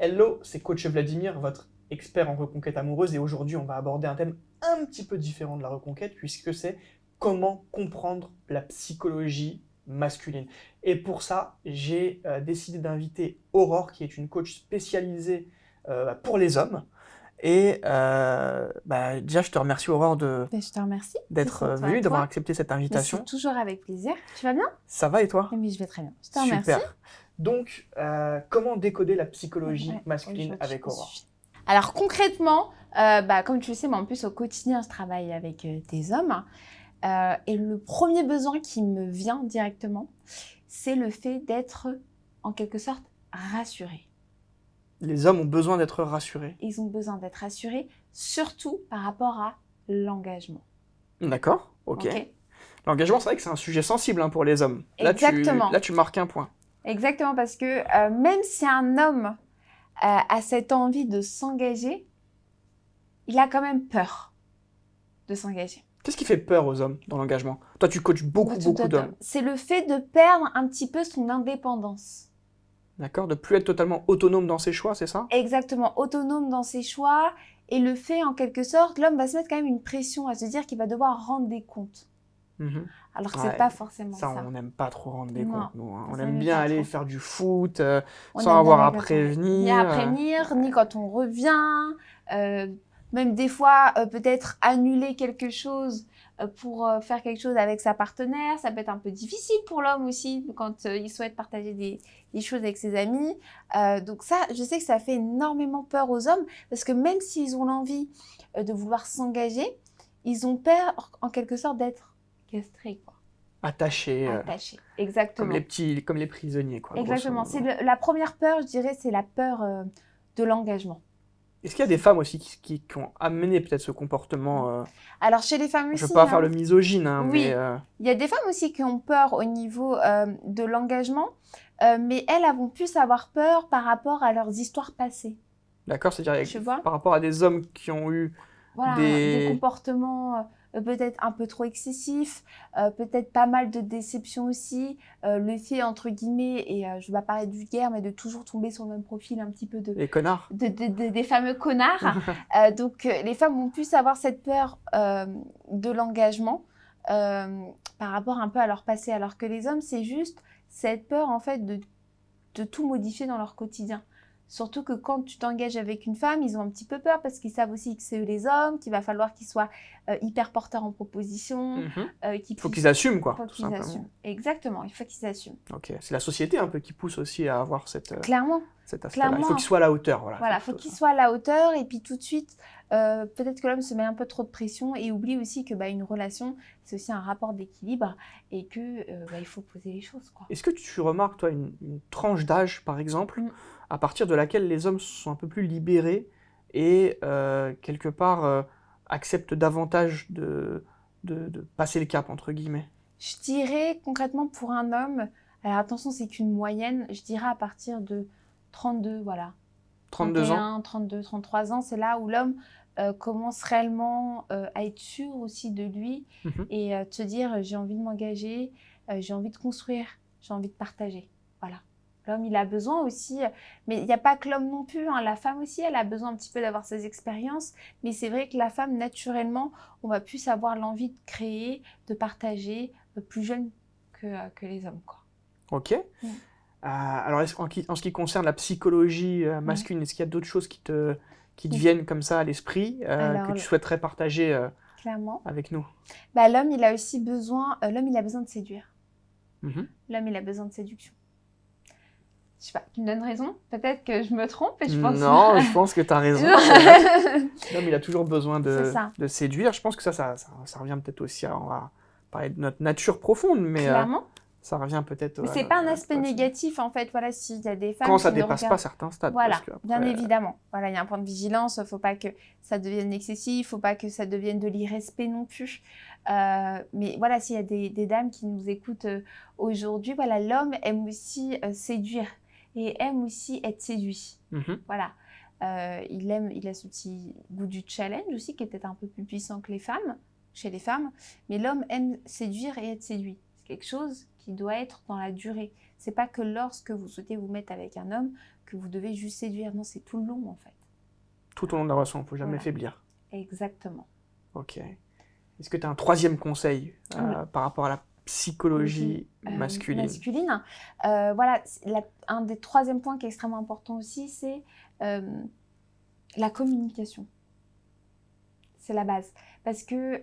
Hello, c'est coach Vladimir, votre expert en reconquête amoureuse, et aujourd'hui on va aborder un thème un petit peu différent de la reconquête puisque c'est comment comprendre la psychologie masculine. Et pour ça, j'ai décidé d'inviter Aurore, qui est une coach spécialisée pour les hommes. Et déjà, je te remercie Aurore Je te remercie. d'être venue, d'avoir accepté cette invitation. C'est toujours avec plaisir. Tu vas bien? Ça va et toi? Oui, je vais très bien. Je te remercie. Super. Donc, comment décoder la psychologie masculine avec Aurore? Alors concrètement, comme tu le sais, moi en plus au quotidien, je travaille avec des hommes. Et le premier besoin qui me vient directement, c'est le fait d'être en quelque sorte rassuré. Les hommes ont besoin d'être rassurés. Ils ont besoin d'être rassurés, surtout par rapport à l'engagement. D'accord, ok. L'engagement, c'est vrai que c'est un sujet sensible pour les hommes. Exactement. Là, tu marques un point. Exactement, parce que même si un homme a cette envie de s'engager, il a quand même peur de s'engager. Qu'est-ce qui fait peur aux hommes dans l'engagement? Toi, tu coaches beaucoup d'hommes. C'est le fait de perdre un petit peu son indépendance. D'accord, de plus être totalement autonome dans ses choix, c'est ça? Exactement, autonome dans ses choix. Et le fait, en quelque sorte, l'homme va se mettre quand même une pression à se dire qu'il va devoir rendre des comptes. Alors que c'est pas forcément ça. On n'aime pas trop rendre des comptes, nous. Hein. On Ça aime bien aller faire du foot on sans avoir à prévenir. Ni à prévenir, ni quand on revient. Même des fois, peut-être annuler quelque chose pour faire quelque chose avec sa partenaire. Ça peut être un peu difficile pour l'homme aussi quand il souhaite partager des choses avec ses amis. Donc ça, je sais que ça fait énormément peur aux hommes parce que même s'ils ont l'envie de vouloir s'engager, ils ont peur en quelque sorte d'être castrés, quoi. Attachés. Exactement. Comme les prisonniers, quoi. Exactement. C'est la première peur, je dirais, c'est la peur de l'engagement. Est-ce qu'il y a des femmes aussi qui ont amené peut-être ce comportement Alors, chez les femmes aussi... Je ne veux pas faire le misogyne, oui, mais... il y a des femmes aussi qui ont peur au niveau de l'engagement, mais elles vont plus avoir peur par rapport à leurs histoires passées. D'accord, c'est-à-dire par rapport à des hommes qui ont eu des comportements peut-être un peu trop excessifs, peut-être pas mal de déceptions aussi, le fait, entre guillemets, et je ne vais pas paraître vulgaire, mais de toujours tomber sur le même profil un petit peu de... Les connards. Des fameux connards. Donc, les femmes vont plus avoir cette peur de l'engagement par rapport un peu à leur passé, alors que les hommes, c'est juste cette peur, en fait, de tout modifier dans leur quotidien. Surtout que quand tu t'engages avec une femme, ils ont un petit peu peur parce qu'ils savent aussi que c'est eux les hommes, qu'il va falloir qu'ils soient hyper porteurs en proposition. Il faut qu'ils assument, quoi. Tout simplement. Exactement, il faut qu'ils assument. Ok, c'est la société un peu qui pousse aussi à avoir cet aspect-là. Clairement. Il faut qu'ils soient à la hauteur. Voilà, il faut qu'ils soient à la hauteur et puis tout de suite, peut-être que l'homme se met un peu trop de pression et oublie aussi que une relation, c'est aussi un rapport d'équilibre et que il faut poser les choses, quoi. Est-ce que tu remarques, toi, une tranche d'âge, par exemple, à partir de laquelle les hommes sont un peu plus libérés et quelque part acceptent davantage de passer le cap, entre guillemets? Je dirais concrètement pour un homme, alors attention, c'est qu'une moyenne, je dirais à partir de 32, voilà. 32 ans 32, 33 ans, c'est là où l'homme commence réellement à être sûr aussi de lui et de se dire j'ai envie de m'engager, j'ai envie de construire, j'ai envie de partager. Voilà. L'homme, il a besoin aussi, mais il n'y a pas que l'homme non plus, la femme aussi, elle a besoin un petit peu d'avoir ses expériences, mais c'est vrai que la femme, naturellement, on va plus avoir l'envie de créer, de partager, plus jeune que les hommes, quoi. Ok. Alors, en ce qui concerne la psychologie masculine, est-ce qu'il y a d'autres choses qui te viennent comme ça à l'esprit, que tu souhaiterais partager avec nous? L'homme, il a aussi besoin, de séduire. L'homme, il a besoin de séduction. Je sais pas, tu me donnes raison? Peut-être que je me trompe et je pense... Non, je pense que tu as raison. L'homme, il a toujours besoin de séduire. Je pense que ça revient peut-être aussi on va parler de notre nature profonde, mais ça revient peut-être... Mais c'est pas un aspect négatif, en fait. Voilà, s'il y a des femmes quand ça dépasse pas certains stades. Voilà, bien évidemment. Voilà, il y a un point de vigilance. Faut pas que ça devienne excessif. Faut pas que ça devienne de l'irrespect non plus. Mais voilà, s'il y a des dames qui nous écoutent aujourd'hui, voilà, l'homme aime aussi séduire et aime aussi être séduit. Voilà. Il a ce petit goût du challenge aussi, qui est peut-être un peu plus puissant que chez les femmes. Mais l'homme aime séduire et être séduit. quelque chose qui doit être dans la durée. C'est pas que lorsque vous souhaitez vous mettre avec un homme que vous devez juste séduire. Non, c'est tout le long en fait. Tout au long de la relation, il ne faut jamais faiblir. Exactement. Ok. Est-ce que tu as un troisième conseil par rapport à la psychologie masculine? Voilà, un des troisièmes points qui est extrêmement important aussi, c'est la communication. C'est la base. Parce que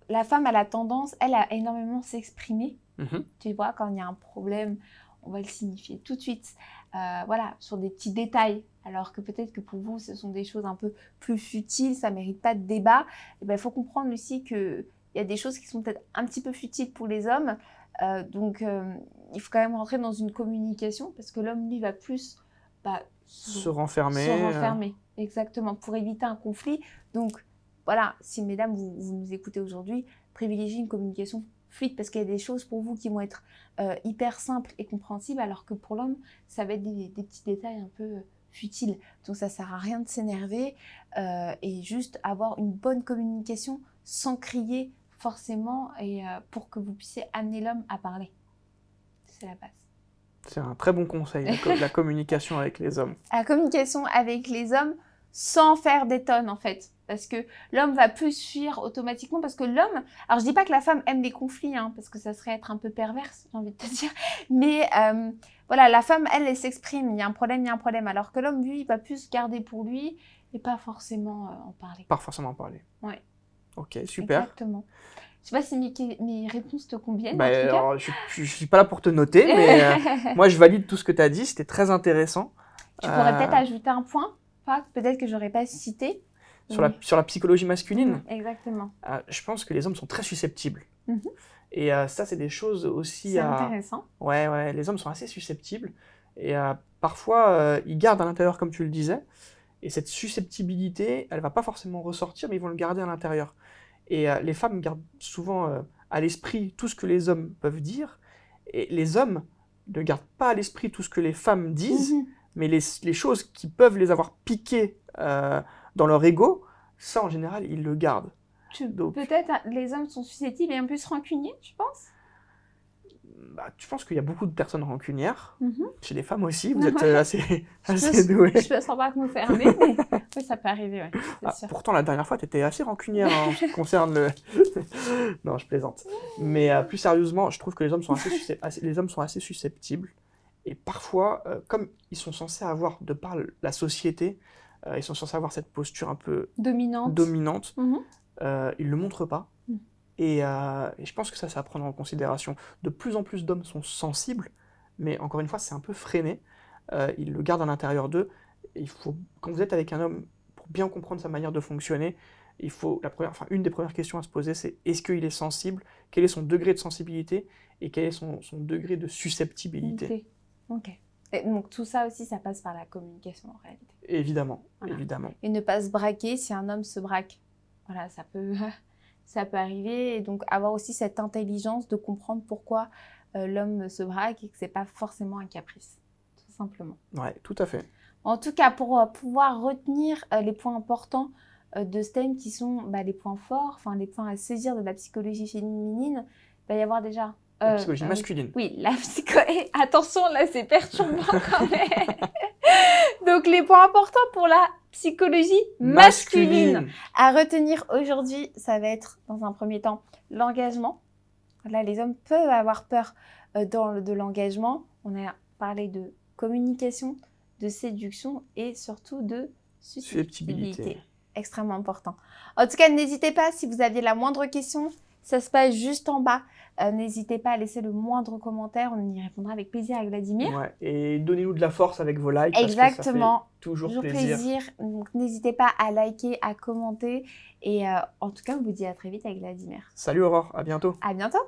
la femme, elle a tendance, elle a énormément s'exprimer. Tu vois, quand il y a un problème, on va le signifier tout de suite. Voilà, sur des petits détails. Alors que peut-être que pour vous, ce sont des choses un peu plus futiles, ça ne mérite pas de débat. Il faut comprendre aussi qu'il y a des choses qui sont peut-être un petit peu futiles pour les hommes. Donc, il faut quand même rentrer dans une communication parce que l'homme, lui, va plus se renfermer. Exactement, pour éviter un conflit. Donc, voilà, si mesdames, vous nous écoutez aujourd'hui, privilégiez une communication fluide parce qu'il y a des choses pour vous qui vont être hyper simples et compréhensibles, alors que pour l'homme, ça va être des petits détails un peu futiles. Donc, ça ne sert à rien de s'énerver et juste avoir une bonne communication sans crier forcément et pour que vous puissiez amener l'homme à parler. C'est la base. C'est un très bon conseil, la communication avec les hommes. La communication avec les hommes sans faire des tonnes, en fait. Parce que l'homme va plus fuir automatiquement. Parce que l'homme... Alors, je dis pas que la femme aime les conflits, hein, parce que ça serait être un peu perverse, j'ai envie de te dire. Mais voilà, la femme, elle s'exprime. Il y a un problème. Alors que l'homme, lui, il va plus se garder pour lui et pas forcément en parler. Pas forcément en parler. Ouais. Ok, super. Exactement. Je sais pas si mes réponses te conviennent. Alors, je suis pas là pour te noter, mais moi, je valide tout ce que tu as dit. C'était très intéressant. Tu pourrais peut-être ajouter un point, peut-être que j'aurais pas cité. Sur la psychologie masculine. Exactement. Je pense que les hommes sont très susceptibles. Et ça, c'est des choses aussi... C'est intéressant. Ouais, les hommes sont assez susceptibles. Et parfois, ils gardent à l'intérieur, comme tu le disais. Et cette susceptibilité, elle va pas forcément ressortir, mais ils vont le garder à l'intérieur. Et les femmes gardent souvent à l'esprit tout ce que les hommes peuvent dire. Et les hommes ne gardent pas à l'esprit tout ce que les femmes disent, mais les choses qui peuvent les avoir piquées dans leur ego, ça, en général, ils le gardent. Peut-être les hommes sont susceptibles et un peu rancuniers, tu penses? Tu penses qu'il y a beaucoup de personnes rancunières, chez les femmes aussi, vous êtes assez doués. Je peux sans pas me fermer, mais oui, ça peut arriver, ouais, c'est sûr. Pourtant, la dernière fois, tu étais assez rancunière en ce qui concerne le... Non, je plaisante. Mais plus sérieusement, je trouve que les hommes sont assez susceptibles. Et parfois, comme ils sont censés avoir, de par la société, ils sont censés avoir cette posture un peu dominante. Ils ne le montrent pas. Et je pense que ça, c'est à prendre en considération. De plus en plus d'hommes sont sensibles, mais encore une fois, c'est un peu freiné. Ils le gardent à l'intérieur d'eux. Quand vous êtes avec un homme, pour bien comprendre sa manière de fonctionner, une des premières questions à se poser, c'est est-ce qu'il est sensible? Quel est son degré de sensibilité? Et quel est son degré de susceptibilité? Ok. Et donc tout ça aussi, ça passe par la communication en réalité. Évidemment, voilà. Évidemment. Et ne pas se braquer si un homme se braque. Voilà, ça peut arriver. Et donc avoir aussi cette intelligence de comprendre pourquoi l'homme se braque et que c'est pas forcément un caprice, tout simplement. Ouais, tout à fait. En tout cas, pour pouvoir retenir les points importants de ce thème qui sont les points forts, les points à saisir de la psychologie féminine, il va y avoir déjà... la psychologie masculine. Oui, la psychologie... Attention, là, c'est perturbant quand même. Donc, les points importants pour la psychologie masculine. À retenir aujourd'hui, ça va être, dans un premier temps, l'engagement. Là, les hommes peuvent avoir peur de l'engagement. On a parlé de communication, de séduction et surtout de susceptibilité. Extrêmement important. En tout cas, n'hésitez pas, si vous aviez la moindre question, ça se passe juste en bas. N'hésitez pas à laisser le moindre commentaire, on y répondra avec plaisir à Vladimir. Ouais, et donnez-nous de la force avec vos likes. Exactement. Parce que ça fait toujours plaisir. Donc n'hésitez pas à liker, à commenter. Et en tout cas, on vous dit à très vite avec Vladimir. Salut Aurore, à bientôt. À bientôt.